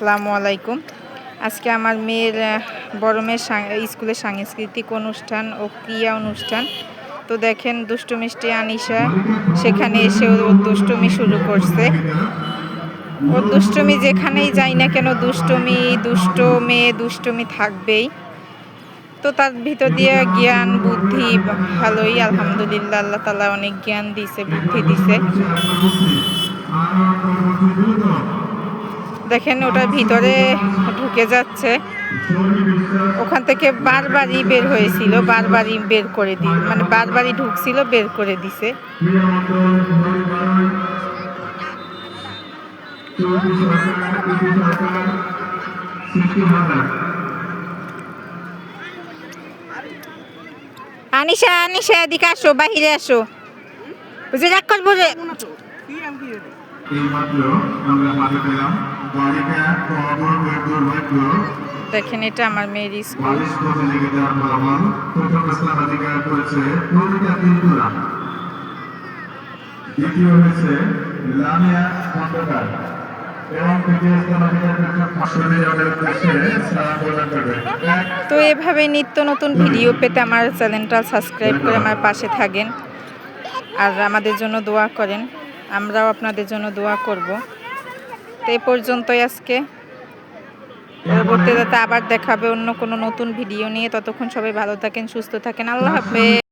আসসালামু আলাইকুম। আজকে আমার মেয়ের বড় মেয়ের স্কুলে সাংস্কৃতিক অনুষ্ঠান ও ক্রিয়া অনুষ্ঠান। তো দেখেন দুষ্টু মিষ্টি আনিশা সেখানে এসে ওর দুষ্টুমি শুরু করছে। ওর দুষ্টুমি যেখানেই যাই না কেন দুষ্ট মেয়ে দুষ্টুমি থাকবেই। তো তার ভিতর দিয়ে জ্ঞান বুদ্ধি ভালোই, আলহামদুলিল্লাহ, আল্লাহ তাআলা অনেক জ্ঞান দিছে, বুদ্ধি দিছে। দেখেন ওটার ভিতরে ঢুকে যাচ্ছে, ওখান থেকে বারবারই বের হয়েছিল, বারবারই বের করে মানে বারবারই ঢুকছিল, বের করে দিছে। আনিশা আনিশা এদিকে আসো, বাহিরে আসো, বুঝে রাগ করবো রে। দেখেন এটা আমার মেয়ের স্কুল। দ্বিতীয় হয়েছে লামিয়া খন্দকার তো এভাবে নিত্য নতুন ভিডিও পেতে আমার চ্যানেলটা সাবস্ক্রাইব করে আমার পাশে থাকেন আর আমাদের জন্য দোয়া করেন, আমরাও আপনাদের জন্য দোয়া করব। তো এই পর্যন্তই আজকে, পরবর্তীতে আবার দেখাবে অন্য কোনো নতুন ভিডিও নিয়ে। ততক্ষণ সবাই ভালো থাকেন, সুস্থ থাকেন, আল্লাহ হাফেজ।